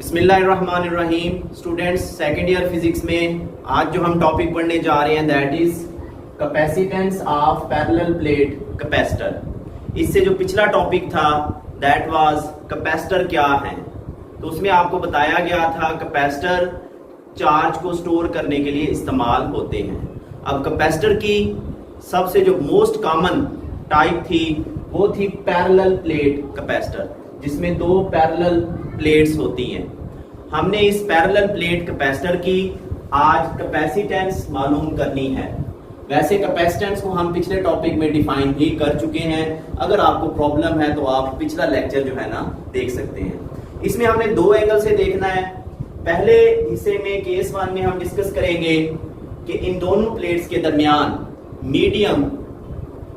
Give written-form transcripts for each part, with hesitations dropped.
बिस्मिल्लाहिर्रहमानिर्रहीम। Students, second year physics में आज जो हम टॉपिक पढ़ने जा रहे हैं that is capacitance of parallel plate capacitor. इससे जो पिछला टॉपिक था दैट वाज कैपेसिटर क्या है, तो उसमें आपको बताया गया था कैपेसिटर चार्ज को स्टोर करने के लिए इस्तेमाल होते हैं। अब कैपेसिटर की सबसे जो मोस्ट कॉमन टाइप थी वो थी पैरेलल प्लेट कैपेसिटर, जिसमें दो पैरेलल प्लेट्स होती हैं। हमने इस पैरेलल प्लेट कैपेसिटर की आज कैपेसिटेंस मालूम करनी है। वैसे कैपेसिटेंस को हम पिछले टॉपिक में डिफाइन भी कर चुके हैं। अगर आपको प्रॉब्लम है तो आप पिछला लेक्चर जो है ना देख सकते हैं। इसमें हमने दो एंगल से देखना है। पहले हिस्से में केस 1 में हम डिस्कस करेंगे कि इन दोनों प्लेट्स के दरमियान मीडियम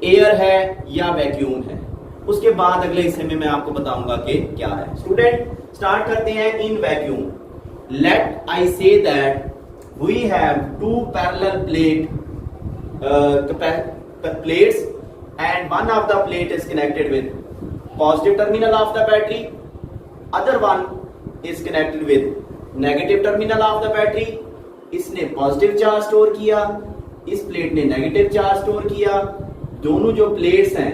एयर है या वैक्यूम है। उसके बाद अगले हिस्से में मैं आपको बताऊंगा कि क्या है। स्टूडेंट, स्टार्ट करते हैं in vacuum. Let I say that we have two parallel plates and one of the plate is connected with positive terminal of the battery, other one is connected with negative terminal of the battery। इसने positive charge store किया, इस plate ने negative charge store किया। दोनों जो plates हैं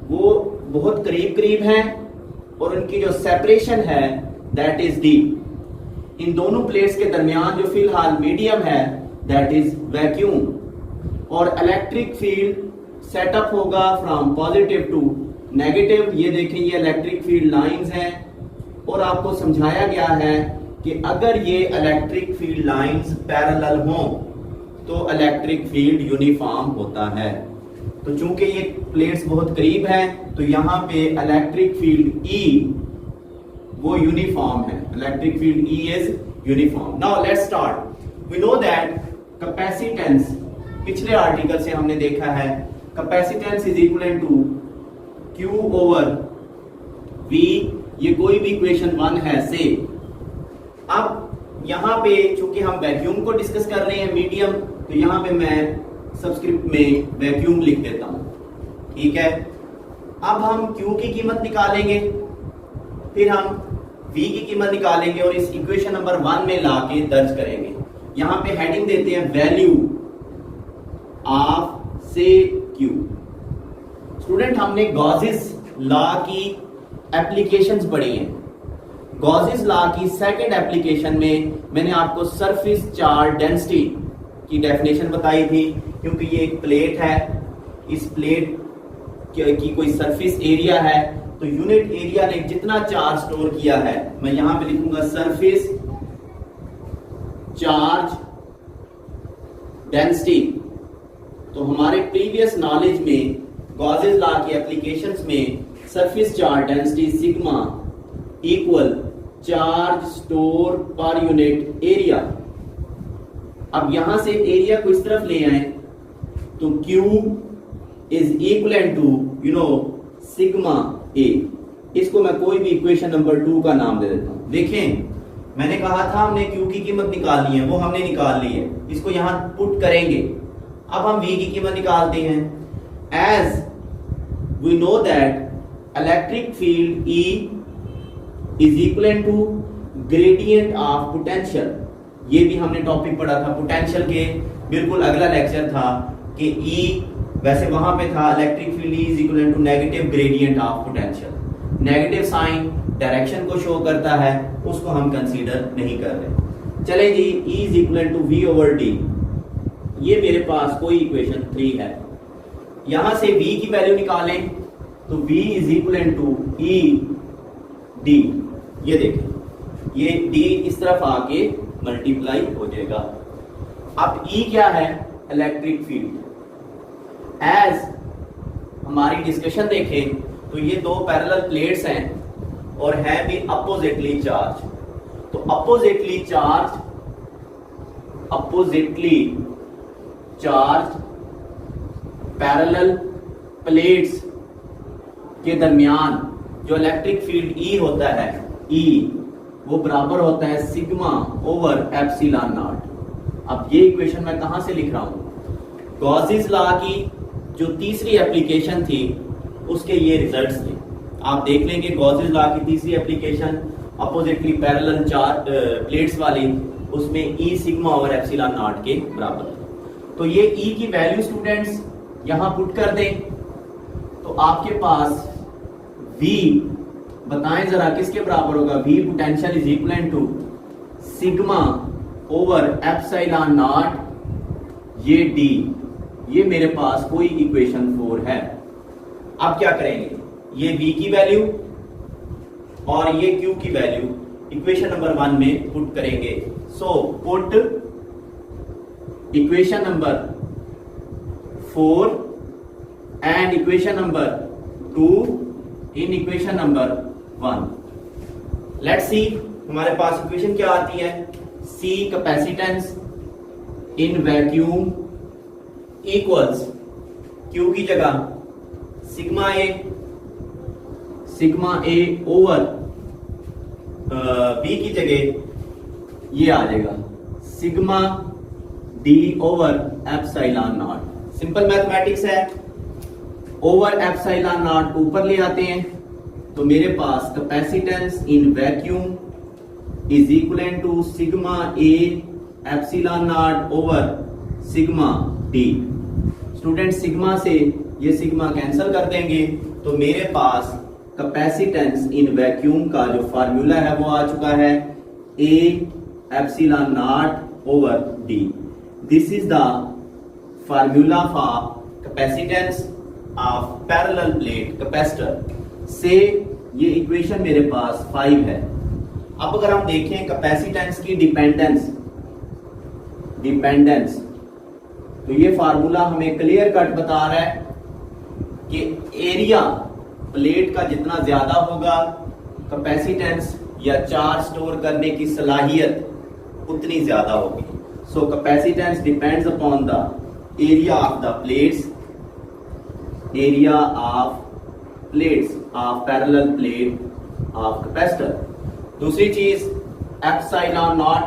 वो बहुत करीब करीब हैं और उनकी जो सेपरेशन है दैट इज डी। इन दोनों प्लेट्स के दरमियान जो फिलहाल मीडियम है दैट इज वैक्यूम। और इलेक्ट्रिक फील्ड सेटअप होगा फ्रॉम पॉजिटिव टू नेगेटिव। ये देखें, ये इलेक्ट्रिक फील्ड लाइंस हैं और आपको समझाया गया है कि अगर ये इलेक्ट्रिक फील्ड लाइंस पैरेलल हों तो इलेक्ट्रिक फील्ड यूनिफॉर्म होता है। तो चूंकि ये प्लेट्स बहुत करीब हैं तो यहाँ पे इलेक्ट्रिक फील्ड E वो यूनिफॉर्म है। Electric field E is uniform. Now let's start. We know that capacitance, पिछले आर्टिकल से हमने देखा है capacitance is equal to Q over V। ये कोई भी इक्वेशन 1 है से। अब यहाँ पे चूंकि हम वैक्यूम को डिस्कस कर रहे हैं मीडियम, तो यहाँ पे मैं सबस्क्रिप्ट में वैक्यूम लिख देता हूं। ठीक है। अब हम Q की कीमत निकालेंगे, फिर हम V की कीमत निकालेंगे और इस इक्वेशन नंबर 1 में लाके दर्ज करेंगे। यहां पे हेडिंग देते हैं वैल्यू ऑफ से Q। स्टूडेंट, हमने गॉसेस लॉ की एप्लीकेशंस पढ़ी हैं। गॉसेस लॉ की सेकंड एप्लीकेशन में मैंने आपको सरफेस चार्ज डेंसिटी की डेफिनेशन बताई थी, क्योंकि ये एक प्लेट है, इस प्लेट की कोई सरफेस एरिया है तो यूनिट एरिया ने जितना चार्ज स्टोर किया है, मैं यहां पे लिखूंगा सरफेस चार्ज डेंसिटी। तो हमारे प्रीवियस नॉलेज में गॉसेस लॉ की एप्लीकेशंस में surface charge density sigma equal charge store per unit area. अब यहां से एरिया को इस तरफ ले आए तो Q is equal to sigma A। इसको मैं कोई भी इक्वेशन नंबर 2 का नाम दे देता हूं। देखें, मैंने कहा था हमने Q की कीमत निकालनी है, वो हमने निकाल ली है। इसको यहां पुट करेंगे। अब हम V की कीमत निकालते हैं। As we know that electric field E is equal to gradient of potential. ये भी हमने टॉपिक पढ़ा था पोटेंशियल के बिल्कुल अगला लेक्चर था कि E वैसे वहां पे था electric field E is equal to negative gradient of potential. Negative sign direction को शो करता है, उसको हम कंसीडर नहीं कर रहे। चले जी, E is equal to V over D। ये मेरे पास कोई इक्वेशन 3 है। यहां से V की वैल्यू निकालें तो V is equal to E D। ये देखें, ये D इस तरफ आके मल्टीप्लाई हो जाएगा। अब E क्या है? Electric field. एज हमारी डिस्कशन देखें तो ये दो पैरेलल प्लेट्स हैं और है भी अपोजिटली चार्ज। तो अपोजिटली चार्ज पैरेलल प्लेट्स के दरमियान जो इलेक्ट्रिक फील्ड E होता है, E वो बराबर होता है सिग्मा ओवर एप्सिलॉन नॉट। अब ये इक्वेशन मैं कहां से लिख रहा हूं? गॉसेस लॉ की जो तीसरी एप्लीकेशन थी उसके ये रिजल्ट्स थे। आप देख लेंगे गॉसेस लॉ की तीसरी एप्लीकेशन अपोजिटली पैरेलल चार प्लेट्स वाली, उसमें ई सिग्मा ओवर एप्सिलॉन नॉट के बराबर है। तो ये ई की वैल्यू स्टूडेंट्स यहां पुट कर दें तो आपके पास V बताएं जरा किसके बराबर होगा? V potential is equal to sigma over epsilon naught ये D, ये मेरे पास कोई इक्वेशन 4 है। अब क्या करेंगे? ये V की वैल्यू और ये Q की वैल्यू इक्वेशन नंबर 1 में पुट करेंगे। So put equation number 4 and equation number 2 in equation number 1। Let's see हमारे पास इक्वेशन क्या आती है? C capacitance in vacuum equals Q की जगह सिग्मा ए ओवर B की जगह ये आ जाएगा sigma D over epsilon nought. Simple mathematics है, ओवर एप्सिलॉन नॉट ऊपर ले आते हैं तो मेरे पास capacitance in vacuum is equal to sigma A epsilon nought over sigma D. Student sigma से ये सिग्मा कैंसिल कर देंगे तो मेरे पास कैपेसिटेंस इन वैक्यूम का जो फार्मूला है वो आ चुका है ए epsilon nought over D. This is the formula for capacitance of parallel plate capacitor से ये इक्वेशन मेरे पास 5 है। अब अगर हम देखें कैपेसिटेंस की डिपेंडेंस तो ये फार्मूला हमें क्लियर कट बता रहा है कि एरिया प्लेट का जितना ज्यादा होगा कैपेसिटेंस या चार्ज स्टोर करने की सलाहियत उतनी ज्यादा होगी। So capacitance depends upon the area of the plates, area of plates of parallel plate of capacitor. दूसरी चीज एप्सिलॉन नॉट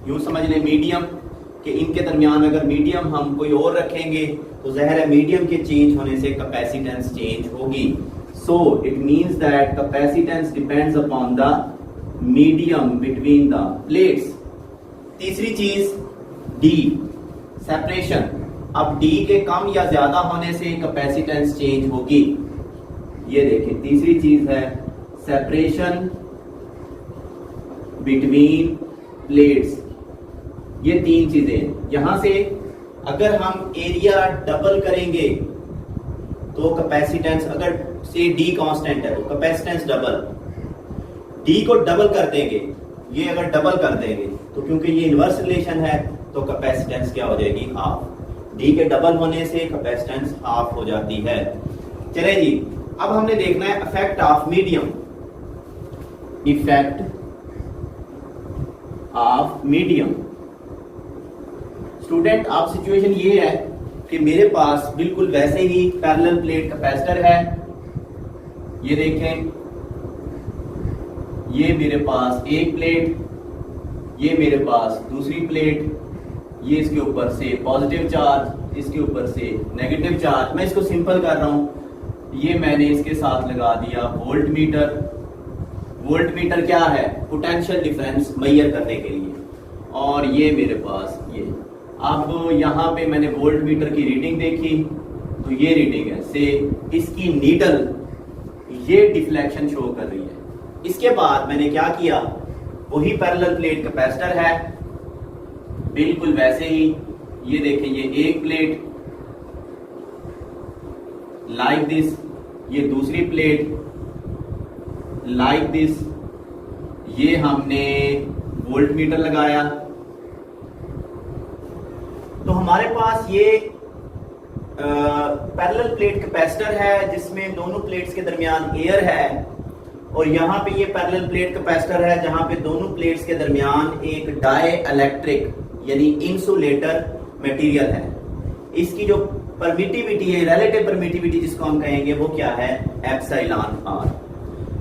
यूं समझ लें मीडियम, कि इनके दरमियान अगर मीडियम हम कोई और रखेंगे तो ज़ाहिर है मीडियम के चेंज होने से कैपेसिटेंस चेंज होगी। So it means that capacitance depends upon the medium between the plates. तीसरी चीज डी सेपरेशन। अब डी के कम या ज्यादा होने से कैपेसिटेंस चेंज होगी। ये देखें तीसरी चीज है सेपरेशन बिटवीन प्लेट्स। ये तीन चीजें। यहां से अगर हम एरिया डबल करेंगे तो कैपेसिटेंस, अगर से डी कांस्टेंट है तो कैपेसिटेंस डबल, डी को डबल कर देंगे, ये अगर डबल कर देंगे तो क्योंकि ये इनवर्स रिलेशन है तो कैपेसिटेंस क्या हो जाएगी? हाफ। डी के डबल होने से कैपेसिटेंस हाफ हो जाती है। चले जी, अब हमने देखना है effect of medium. Effect of medium. Student अब सिचुएशन ये है कि मेरे पास बिल्कुल वैसे ही पैरेलल प्लेट कैपेसिटर है। ये देखें, ये मेरे पास एक प्लेट, ये मेरे पास दूसरी प्लेट, ये इसके ऊपर से पॉजिटिव चार्ज, इसके ऊपर से नेगेटिव चार्ज। मैं इसको सिंपल कर रहा हूं। ये मैंने इसके साथ लगा दिया वोल्ट मीटर। वोल्ट मीटर क्या है? पोटेंशियल डिफरेंस मेजर करने के लिए। और ये मेरे पास ये, अब यहाँ पे मैंने वोल्ट मीटर की रीडिंग देखी तो ये रीडिंग है से इसकी नीडल ये डिफ्लेक्शन शो कर रही है। इसके बाद मैंने क्या किया, वही पैरेलल प्लेट कैपेसिटर है बिल्कुल वैसे ही। ये देखें, ये एक प्लेट लाइक दिस, ये दूसरी प्लेट लाइक दिस। ये हमने वोल्ट मीटर लगाया तो हमारे पास ये पैरेलल प्लेट कैपेसिटर है जिसमें दोनों प्लेट्स के दरमियान एयर है, और यहाँ पे ये पैरेलल प्लेट कैपेसिटर है जहाँ पे दोनों प्लेट्स के दरमियान एक डाई इलेक्ट्रिक यानी इंसुलेटर मटेरियल है। इसकी जो परमिटिविटी है, रिलेटिव परमिटिविटी जिसको हम कहेंगे, वो क्या है? Epsilon R.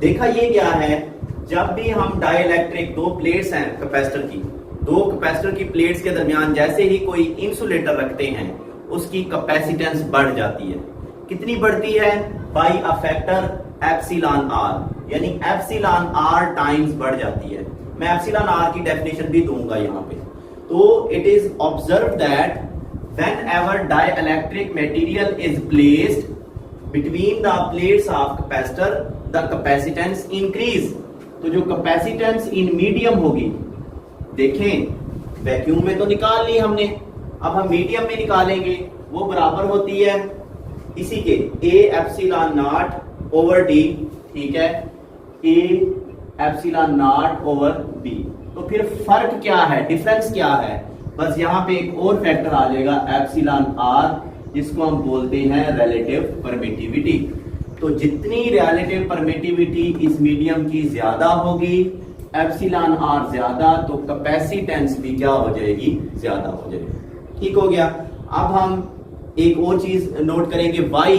देखा ये क्या है, जब भी हम डाई इलेक्ट्रिक दो प्लेट्स हैं कैपेसिटर की, दो कैपेसिटर की प्लेट्स के दरमियान जैसे ही कोई इंसुलेटर रखते हैं उसकी कैपेसिटेंस बढ़ जाती है। कितनी बढ़ती है? By a factor epsilon R. यानी एप्सिलॉन आर टाइम्स बढ़ जाती है। मैं एप्सिलॉन आर की डेफिनेशन भी दूंगा यहाँ पे। तो it is observe that whenever dielectric material is placed between the plates of capacitor the capacitance increase। तो जो capacitance in medium होगी, देखें वैक्यूम में तो निकाल ली हमने, अब हम मीडियम में निकालेंगे, वो बराबर होती है इसी के A epsilon nought over D, ठीक है, A epsilon nought over B। तो फिर फर्क क्या है, डिफरेंस क्या है, बस यहाँ पे एक और फैक्टर आ जाएगा एप्सिलॉन आर, जिसको हम बोलते हैं रिलेटिव परमिटिविटी। तो जितनी रिलेटिव परमिटिविटी इस मीडियम की ज्यादा होगी, एप्सिलॉन आर ज्यादा, तो कैपेसिटेंस भी क्या हो जाएगी, ज्यादा हो जाएगी। ठीक हो गया। अब हम एक और चीज नोट करेंगे, why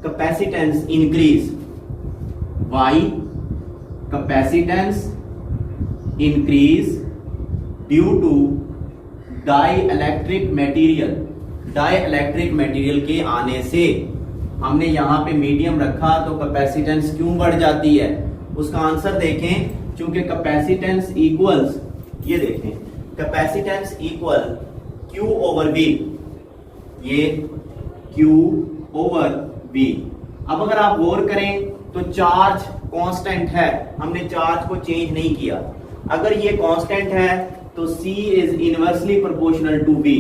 capacitance increase, why capacitance increase due to dielectric material. Dielectric material के आने से, हमने यहां पे मीडियम रखा तो कैपेसिटेंस क्यों बढ़ जाती है, उसका आंसर देखें। चूंकि कैपेसिटेंस इक्वल्स, ये देखें, capacitance equal Q over V, ये Q ओवर V। अब अगर आप गौर करें तो चार्ज कांस्टेंट है, हमने चार्ज को चेंज नहीं किया। अगर ये कांस्टेंट है तो C is inversely proportional to V।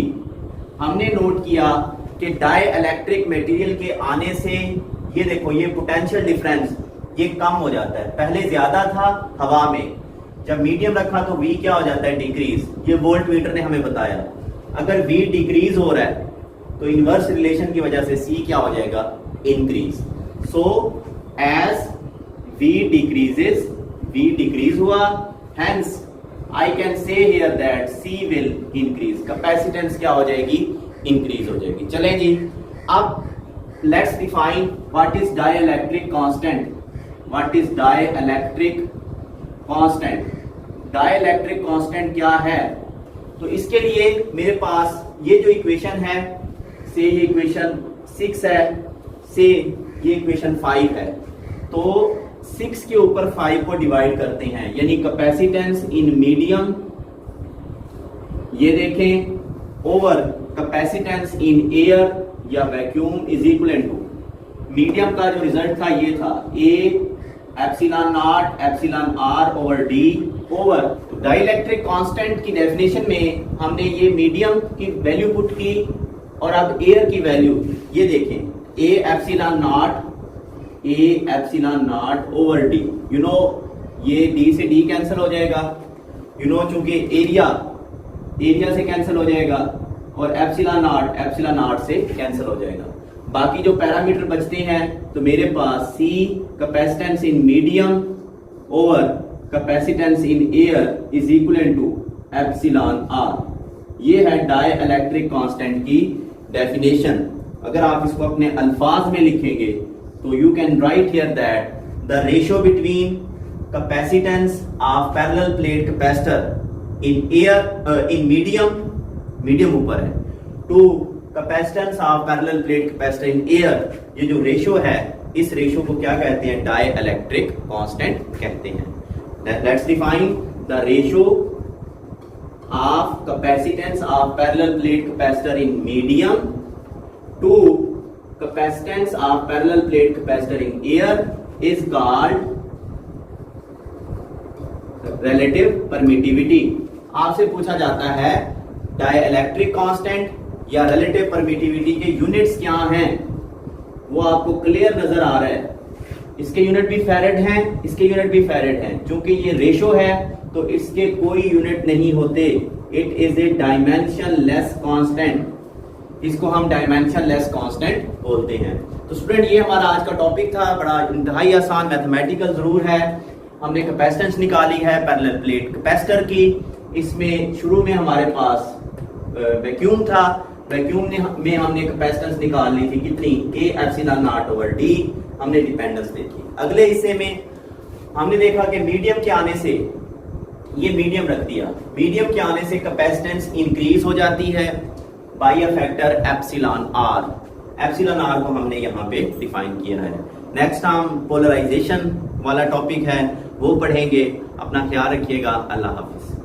हमने नोट किया कि डाइइलेक्ट्रिक मटेरियल के आने से, ये देखो, ये पोटेंशियल डिफरेंस ये कम हो जाता है। पहले ज्यादा था हवा में, जब मीडियम रखा तो V क्या हो जाता है, डिक्रीज। ये वोल्ट मीटर ने हमें बताया। अगर V डिक्रीज हो रहा है तो इनवर्स रिलेशन की वजह से C क्या हो जाएगा, increase. So as V decreases, V decrease हुआ, hence I can say here that C will increase, capacitance क्या हो जाएगी, इंक्रीज हो जाएगी। चलें जी, अब let's define what is dielectric constant। what is dielectric constant? dielectric constant क्या है? तो इसके लिए मेरे पास ये जो इक्वेशन है, से ये इक्वेशन 6 है, से ये इक्वेशन 5 है, तो 6 के ऊपर 5 को डिवाइड करते हैं, यानी कैपेसिटेंस इन मीडियम, ये देखें, ओवर कैपेसिटेंस इन एयर या vacuum is equal to, medium का जो रिजल्ट था ये था A epsilon naught epsilon R over D over dielectric constant की डेफिनेशन में हमने ये मीडियम की वैल्यू पुट की, और अब एयर की वैल्यू ये देखें, A epsilon not, A epsilon nought over D। You know ये D से D कैंसिल हो जाएगा, यू नो, चूंकि एरिया से कैंसिल हो जाएगा, और एप्सिलॉन नॉट से कैंसिल हो जाएगा। बाकी जो पैरामीटर बचते हैं, तो मेरे पास C capacitance in medium over capacitance in air is equal to epsilon R. ये है डाइइलेक्ट्रिक कांस्टेंट की डेफिनेशन। अगर आप इसको अपने अल्फाज में लिखेंगे तो you can write here that the ratio between capacitance of parallel plate capacitor in air in medium ऊपर है, to capacitance of parallel plate capacitor in air, ये जो रेशियो है, इस रेशियो को क्या कहते हैं, डाइइलेक्ट्रिक कांस्टेंट कहते हैं। Let's define the ratio of capacitance of parallel plate capacitor in medium to capacitance of parallel plate capacitor in air is called relative permittivity. आपसे पूछा जाता है डाइइलेक्ट्रिक कांस्टेंट या रिलेटिव परमिटिविटी के यूनिट्स क्या हैं, वो आपको क्लियर नजर आ रहा है। इसके यूनिट भी फैरेड हैं, इसके यूनिट भी फैरेड हैं। चूंकि ये रेशो है तो इसके कोई यूनिट नहीं होते। It is a dimension less constant, इसको हम डायमेंशन लेस कांस्टेंट बोलते हैं। तो स्टूडेंट, ये हमारा आज का टॉपिक था, बड़ा इंतहाई आसान, मैथमेटिकल जरूर है। हमने कैपेसिटेंस निकाली है पैरेलल प्लेट कैपेसिटर की। इसमें शुरू में हमारे पास वैक्यूम था, वैक्यूम में हमने कैपेसिटेंस निकाल ली थी कितनी, A epsilon nought over D। हमने डिपेंडेंस देखी। अगले हिस्से में हमने देखा कि मीडियम के आने से, ये मीडियम रख दिया, मीडियम के आने से कैपेसिटेंस इंक्रीज हो जाती है by a factor epsilon R. Epsilon R को हमने यहाँ पे डिफाइन किया है। नेक्स्ट हम पोलराइजेशन वाला टॉपिक है वो पढ़ेंगे। अपना ख्याल रखिएगा। अल्लाह हाफिज।